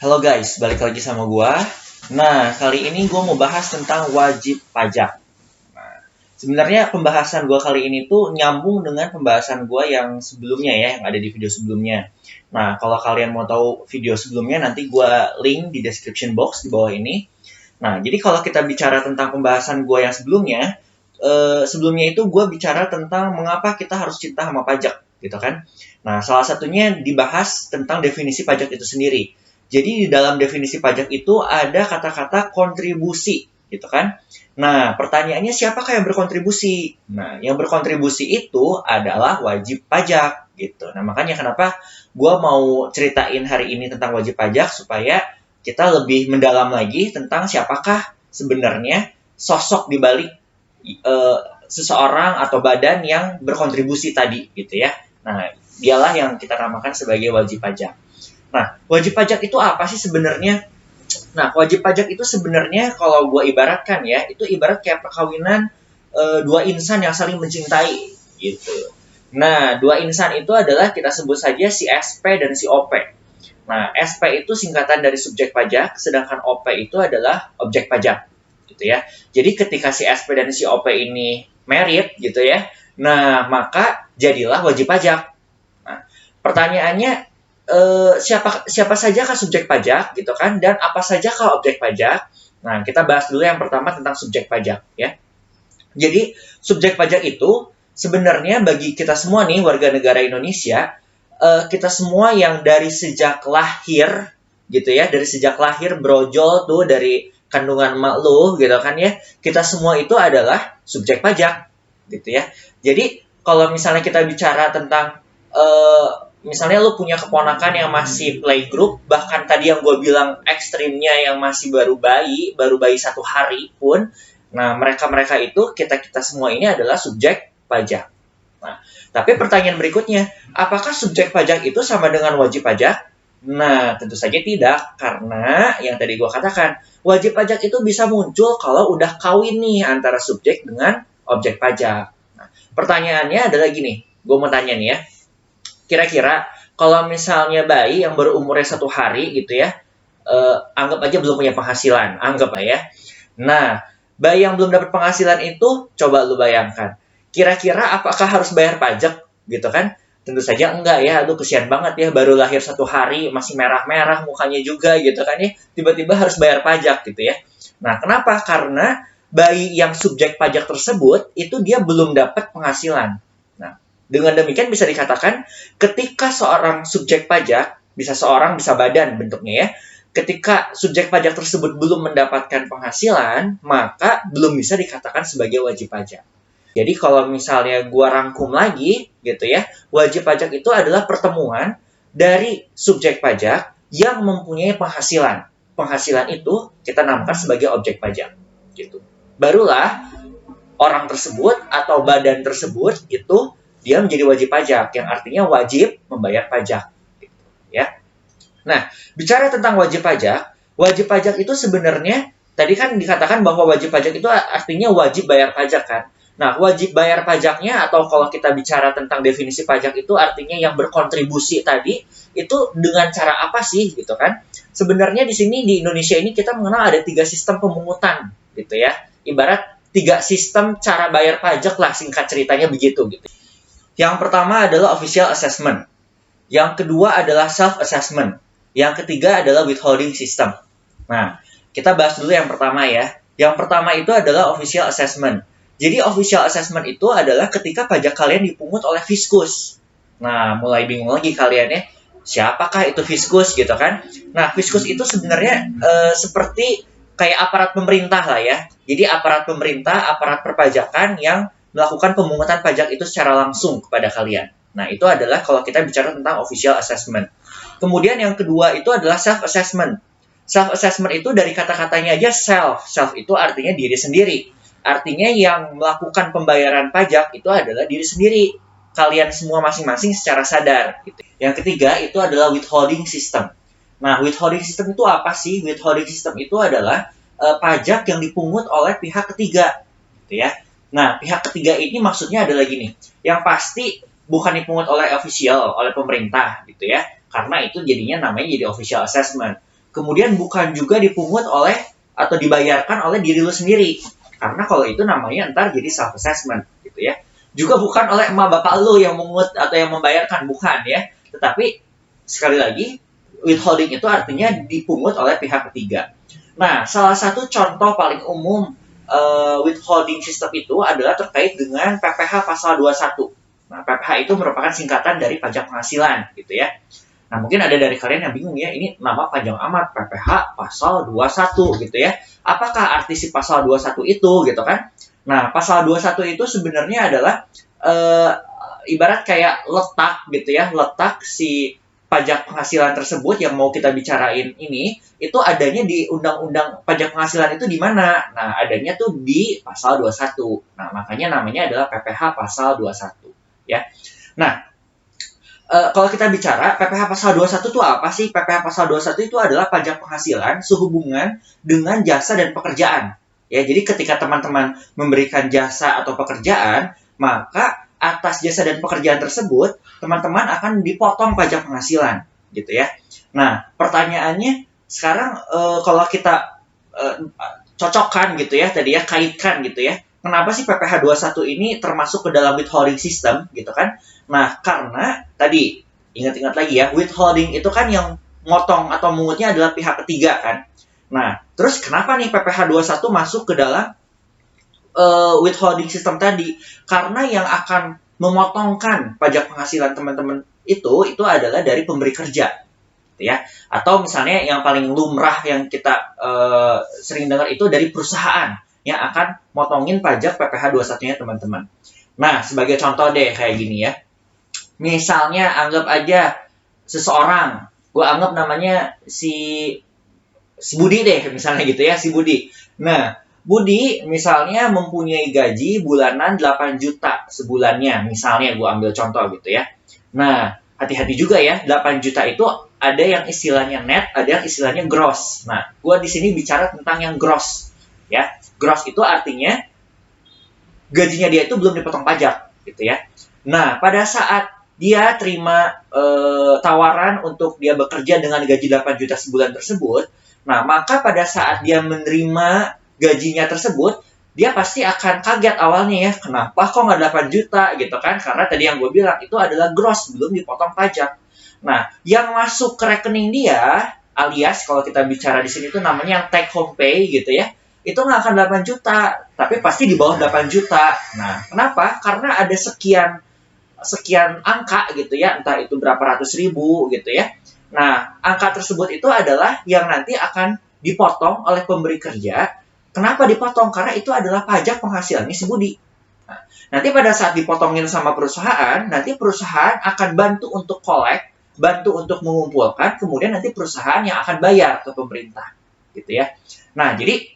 Halo guys, balik lagi sama gua. Nah, kali ini gua mau bahas tentang wajib pajak. Nah, sebenarnya pembahasan gua kali ini tuh nyambung dengan pembahasan gua yang sebelumnya ya, yang ada di video sebelumnya. Nah, kalau kalian mau tahu video sebelumnya, nanti gua link di description box di bawah ini. Nah, jadi kalau kita bicara tentang pembahasan gua yang sebelumnya, sebelumnya itu gua bicara tentang mengapa kita harus cinta sama pajak, gitu kan? Nah, salah satunya dibahas tentang definisi pajak itu sendiri. Jadi di dalam definisi pajak itu ada kata-kata kontribusi, gitu kan? Nah, pertanyaannya siapakah yang berkontribusi? Nah, yang berkontribusi itu adalah wajib pajak, gitu. Nah, makanya kenapa gue mau ceritain hari ini tentang wajib pajak supaya kita lebih mendalam lagi tentang siapakah sebenarnya sosok di balik seseorang atau badan yang berkontribusi tadi, gitu ya. Nah, dialah yang kita namakan sebagai wajib pajak. Nah, wajib pajak itu apa sih sebenarnya? Nah, wajib pajak itu sebenarnya kalau gue ibaratkan ya, itu ibarat kayak perkawinan dua insan yang saling mencintai gitu. Nah, dua insan itu adalah kita sebut saja si SP dan si OP. Nah, SP itu singkatan dari subjek pajak, sedangkan OP itu adalah objek pajak gitu ya. Jadi ketika si SP dan si OP ini married gitu ya, nah maka jadilah wajib pajak. Nah, pertanyaannya siapa saja kan subjek pajak gitu kan, dan apa saja kah objek pajak. Nah, kita bahas dulu yang pertama tentang subjek pajak ya. Jadi subjek pajak itu sebenarnya bagi kita semua nih warga negara Indonesia, kita semua yang dari sejak lahir gitu ya, dari sejak lahir brojol tuh dari kandungan emak lu gitu kan ya, kita semua itu adalah subjek pajak gitu ya. Jadi kalau misalnya kita bicara tentang misalnya lu punya keponakan yang masih playgroup, bahkan tadi yang gue bilang ekstrimnya yang masih baru bayi 1 hari pun, nah mereka itu, kita semua ini adalah subjek pajak. Nah, tapi pertanyaan berikutnya, apakah subjek pajak itu sama dengan wajib pajak? Nah, tentu saja tidak, karena yang tadi gue katakan, wajib pajak itu bisa muncul kalau udah kawin nih antara subjek dengan objek pajak. Nah, pertanyaannya adalah gini, gue mau tanya nih ya, kira-kira kalau misalnya bayi yang baru umurnya 1 hari gitu ya, anggap aja belum punya penghasilan, anggap lah ya. Nah, bayi yang belum dapat penghasilan itu, coba lu bayangkan. Kira-kira apakah harus bayar pajak gitu kan? Tentu saja enggak ya, aduh kesian banget ya, baru lahir 1 hari, masih merah-merah mukanya juga gitu kan ya, tiba-tiba harus bayar pajak gitu ya. Nah, kenapa? Karena bayi yang subjek pajak tersebut, itu dia belum dapat penghasilan. Nah, dengan demikian bisa dikatakan ketika seorang subjek pajak, bisa seorang, bisa badan bentuknya ya, ketika subjek pajak tersebut belum mendapatkan penghasilan, maka belum bisa dikatakan sebagai wajib pajak. Jadi kalau misalnya gua rangkum lagi gitu ya, wajib pajak itu adalah pertemuan dari subjek pajak yang mempunyai penghasilan. Penghasilan itu kita namakan sebagai objek pajak gitu. Barulah orang tersebut atau badan tersebut itu dia menjadi wajib pajak, yang artinya wajib membayar pajak gitu, ya. Nah, bicara tentang wajib pajak itu sebenarnya tadi kan dikatakan bahwa wajib pajak itu artinya wajib bayar pajak kan. Nah, wajib bayar pajaknya atau kalau kita bicara tentang definisi pajak itu artinya yang berkontribusi tadi itu dengan cara apa sih gitu kan? Sebenarnya di sini di Indonesia ini kita mengenal ada 3 sistem pemungutan gitu ya. Ibarat 3 sistem cara bayar pajak lah, singkat ceritanya begitu gitu. Yang pertama adalah official assessment. Yang kedua adalah self-assessment. Yang ketiga adalah withholding system. Nah, kita bahas dulu yang pertama ya. Yang pertama itu adalah official assessment. Jadi official assessment itu adalah ketika pajak kalian dipungut oleh fiskus. Nah, mulai bingung lagi kalian ya. Siapakah itu fiskus gitu kan? Nah, fiskus itu sebenarnya seperti kayak aparat pemerintah lah ya. Jadi aparat pemerintah, aparat perpajakan yang melakukan pemungutan pajak itu secara langsung kepada kalian. Nah, itu adalah kalau kita bicara tentang official assessment. Kemudian yang kedua itu adalah self-assessment. Self-assessment itu dari kata-katanya aja self. Self itu artinya diri sendiri. Artinya yang melakukan pembayaran pajak itu adalah diri sendiri. Kalian semua masing-masing secara sadar. Gitu. Yang ketiga itu adalah withholding system. Nah, withholding system itu apa sih? Withholding system itu adalah pajak yang dipungut oleh pihak ketiga. Gitu ya. Nah, pihak ketiga ini maksudnya adalah gini. Yang pasti bukan dipungut oleh official, oleh pemerintah gitu ya. Karena itu jadinya namanya jadi official assessment. kemudian bukan juga dipungut oleh atau dibayarkan oleh diri lu sendiri. Karena kalau itu namanya ntar jadi self-assessment gitu ya. Juga bukan oleh emak bapak lu yang mengut atau yang membayarkan, bukan ya. Tetapi sekali lagi, withholding itu artinya dipungut oleh pihak ketiga. Nah, salah satu contoh paling umum withholding system itu adalah terkait dengan PPh pasal 21. Nah, PPh itu merupakan singkatan dari pajak penghasilan gitu ya. Nah, mungkin ada dari kalian yang bingung ya, ini nama panjang amat, PPh pasal 21 gitu ya. Apakah arti si pasal 21 itu gitu kan? Nah, pasal 21 itu sebenarnya adalah ibarat kayak letak gitu ya, letak si pajak penghasilan tersebut yang mau kita bicarain ini, itu adanya di Undang-Undang Pajak Penghasilan itu di mana? Nah, adanya tuh di pasal 21. Nah, makanya namanya adalah PPh pasal 21 ya. Nah, kalau kita bicara PPh pasal 21 itu apa sih? PPh pasal 21 itu adalah pajak penghasilan sehubungan dengan jasa dan pekerjaan. Ya, jadi ketika teman-teman memberikan jasa atau pekerjaan, maka atas jasa dan pekerjaan tersebut, teman-teman akan dipotong pajak penghasilan, gitu ya. Nah, pertanyaannya sekarang kalau kita cocokkan gitu ya, tadi ya, kaitkan gitu ya, kenapa sih PPh 21 ini termasuk ke dalam withholding system, gitu kan? Nah, karena tadi, ingat-ingat lagi ya, withholding itu kan yang motong atau mengutnya adalah pihak ketiga kan? Nah, terus kenapa nih PPh 21 masuk ke dalam withholding system tadi? Karena yang akan memotongkan pajak penghasilan teman-teman itu adalah dari pemberi kerja, gitu ya. Atau misalnya yang paling lumrah yang kita sering dengar itu dari perusahaan yang akan motongin pajak PPh 21-nya teman-teman. Nah, sebagai contoh deh kayak gini ya. Misalnya anggap aja seseorang, gue anggap namanya si Budi deh, misalnya gitu ya, si Budi. Nah, Budi misalnya mempunyai gaji bulanan 8 juta sebulannya, misalnya gue ambil contoh gitu ya. Nah, hati-hati juga ya, 8 juta itu ada yang istilahnya net, ada yang istilahnya gross. Nah, gue di sini bicara tentang yang gross. Ya, gross itu artinya gajinya dia itu belum dipotong pajak, gitu ya. Nah, pada saat dia terima tawaran untuk dia bekerja dengan gaji 8 juta sebulan tersebut, nah, maka pada saat dia menerima gajinya tersebut, dia pasti akan kaget awalnya ya, kenapa kok nggak 8 juta gitu kan? Karena tadi yang gue bilang itu adalah gross, belum dipotong pajak. Nah, yang masuk ke rekening dia, alias kalau kita bicara di sini itu namanya yang take home pay gitu ya, itu nggak akan 8 juta, tapi pasti di bawah 8 juta. Nah, kenapa? Karena ada sekian angka gitu ya, entah itu berapa ratus ribu gitu ya. Nah, angka tersebut itu adalah yang nanti akan dipotong oleh pemberi kerja. Kenapa dipotong? Karena itu adalah pajak penghasilannya si Budi. Nah, nanti pada saat dipotongin sama perusahaan, nanti perusahaan akan bantu untuk collect, bantu untuk mengumpulkan, kemudian nanti perusahaan yang akan bayar ke pemerintah. Gitu ya. Nah, jadi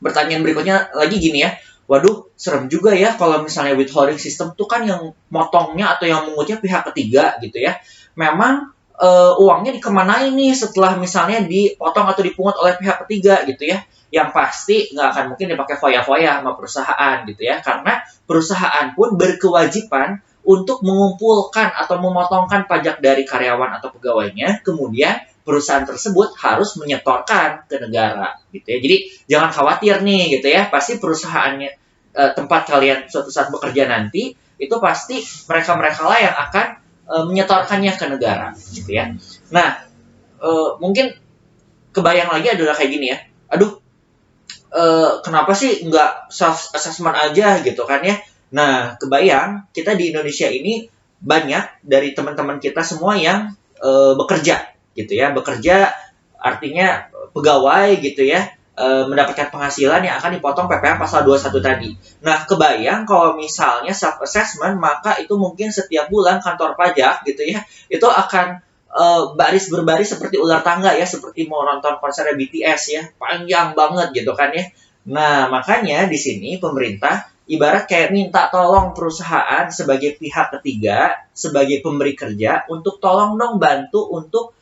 pertanyaan berikutnya lagi gini ya, waduh serem juga ya kalau misalnya withholding system tuh kan yang motongnya atau yang mengutnya pihak ketiga gitu ya. Memang uangnya dikemanain nih setelah misalnya dipotong atau dipungut oleh pihak ketiga gitu ya. Yang pasti nggak akan mungkin dipakai foya-foya sama perusahaan gitu ya. Karena perusahaan pun berkewajiban untuk mengumpulkan atau memotongkan pajak dari karyawan atau pegawainya, kemudian perusahaan tersebut harus menyetorkan ke negara gitu ya. Jadi jangan khawatir nih gitu ya, pasti perusahaannya tempat kalian suatu saat bekerja nanti itu pasti mereka-mereka lah yang akan menyetorkannya ke negara gitu ya. Nah, mungkin kebayang lagi adalah kayak gini ya. Aduh, kenapa sih nggak self assessment aja gitu kan ya? Nah, kebayang kita di Indonesia ini banyak dari teman-teman kita semua yang bekerja gitu ya, bekerja artinya pegawai gitu ya, mendapatkan penghasilan yang akan dipotong PPh pasal 21 tadi. Nah, kebayang kalau misalnya self assessment, maka itu mungkin setiap bulan kantor pajak gitu ya, itu akan baris berbaris seperti ular tangga ya, seperti mau nonton konser BTS ya, panjang banget gitu kan ya. Nah, makanya di sini pemerintah ibarat kayak minta tolong perusahaan sebagai pihak ketiga, sebagai pemberi kerja, untuk tolong dong bantu untuk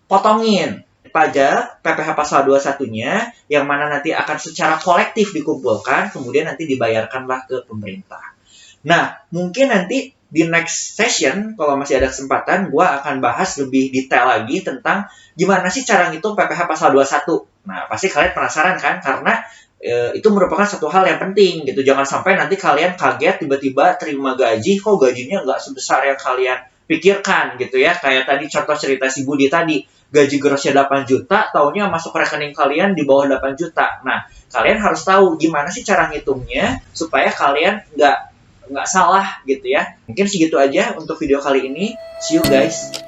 potongin pajak PPh pasal 21-nya yang mana nanti akan secara kolektif dikumpulkan, kemudian nanti dibayarkanlah ke pemerintah. Nah, mungkin nanti di next session, kalau masih ada kesempatan, gue akan bahas lebih detail lagi tentang gimana sih cara ngitung PPh pasal 21. Nah, pasti kalian penasaran kan? Karena itu merupakan satu hal yang penting gitu. Jangan sampai nanti kalian kaget tiba-tiba terima gaji, kok gajinya nggak sebesar yang kalian pikirkan gitu ya. Kayak tadi contoh cerita si Budi tadi, gaji grossnya 8 juta, tahunnya masuk rekening kalian di bawah 8 juta. Nah, kalian harus tahu gimana sih cara ngitungnya supaya kalian nggak salah gitu ya. Mungkin segitu aja untuk video kali ini. See you guys.